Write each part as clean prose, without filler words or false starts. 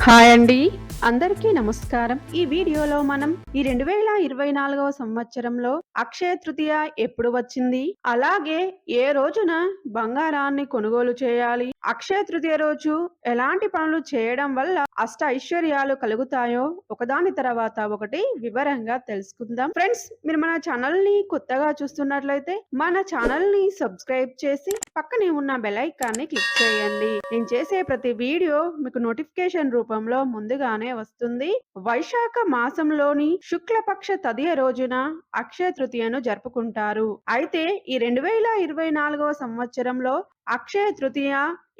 Hi అండి, అందరికీ నమస్కారం. ఈ వీడియోలో మనం ఈ 2024వ సంవత్సరంలో అక్షయ తృతీయ ఎప్పుడు వచ్చింది, అలాగే ఏ రోజున బంగారాన్ని కొనుగోలు చేయాలి, అక్షయ తృతీయ రోజు ఎలాంటి పనులు చేయడం వల్ల అష్ట ఐశ్వర్యాలు కలుగుతాయో ఒకదాని తర్వాత ఒకటి వివరంగా తెలుసుకుందాం. ఫ్రెండ్స్, మీరు మన ఛానల్ ని కొత్తగా చూస్తున్నట్లయితే మన ఛానల్ ని సబ్స్క్రైబ్ చేసి పక్కనే ఉన్న బెల్ ఐకాన్ ని క్లిక్ చేయండి. నేను చేసే ప్రతి వీడియో మీకు నోటిఫికేషన్ రూపంలో ముందుగానే వస్తుంది. వైశాఖ మాసంలోని శుక్లపక్ష తదియ రోజున అక్షయ తృతీయను జరుపుకుంటారు. అయితే ఈ 2024వ సంవత్సరంలో అక్షయ తృతీయ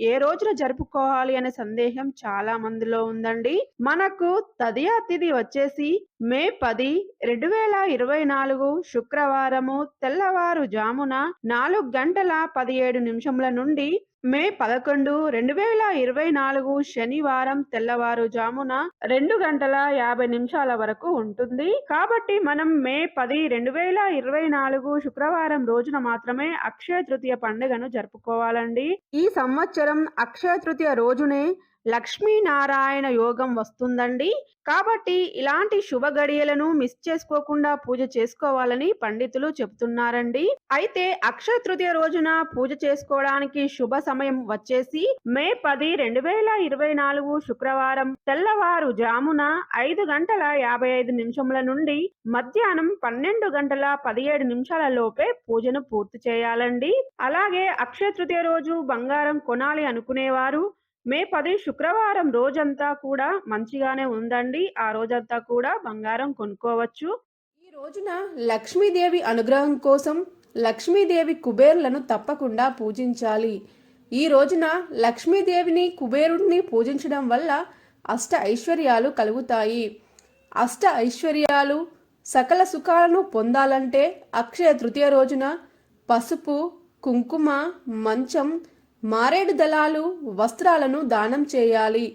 ఏ రోజున జరుపుకోవాలి అనే సందేహం చాలా మందిలో ఉందండి. మనకు తదియా తిథి వచ్చేసి మే 10, 2024 శుక్రవారము తెల్లవారుజామున 4:17 నుండి మే 11, 2024 శనివారం తెల్లవారుజామున 2:50 వరకు ఉంటుంది. కాబట్టి మనం మే 10, 2024 శుక్రవారం రోజున మాత్రమే అక్షయ తృతీయ పండుగను జరుపుకోవాలండి. ఈ సంవత్సరం అక్షయ తృతీయ రోజునే లక్ష్మీనారాయణ యోగం వస్తుందండి. కాబట్టి ఇలాంటి శుభ గడియలను మిస్ చేసుకోకుండా పూజ చేసుకోవాలని పండితులు చెబుతున్నారండి. అయితే అక్షయ తృతీయ రోజున పూజ చేసుకోవడానికి శుభ సమయం వచ్చేసి మే 10, 2024 శుక్రవారం తెల్లవారుజామున 5:55 నుండి మధ్యాహ్నం 12:17 లోపే పూజను పూర్తి చేయాలండి. అలాగే అక్షయ తృతీయ రోజు బంగారం కొనాలి అనుకునేవారు మే 10 శుక్రవారం రోజంతా కూడా మంచిగానే ఉందండి. ఆ రోజంతా కూడా బంగారం కొనుక్కోవచ్చు. ఈ రోజున లక్ష్మీదేవి అనుగ్రహం కోసం లక్ష్మీదేవి కుబేరులను తప్పకుండా పూజించాలి. ఈ రోజున లక్ష్మీదేవిని కుబేరుడిని పూజించడం వల్ల అష్ట ఐశ్వర్యాలు కలుగుతాయి. అష్ట ఐశ్వర్యాలు సకల సుఖాలను పొందాలంటే అక్షయ తృతీయ రోజున పసుపు, కుంకుమ, మంచం, మారేడు దళాలు, వస్త్రాలను దానం చేయాలి.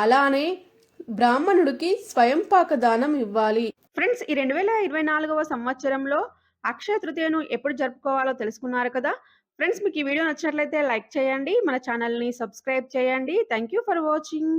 అలానే బ్రాహ్మణుడికి స్వయంపాక దానం ఇవ్వాలి. ఫ్రెండ్స్, ఈ 2024వ సంవత్సరంలో అక్షయ తృతీయను ఎప్పుడు జరుపుకోవాలో తెలుసుకున్నారు కదా. ఫ్రెండ్స్, మీకు ఈ వీడియో నచ్చినట్లయితే లైక్ చేయండి, మన ఛానల్ని సబ్స్క్రైబ్ చేయండి. Thank you for watching.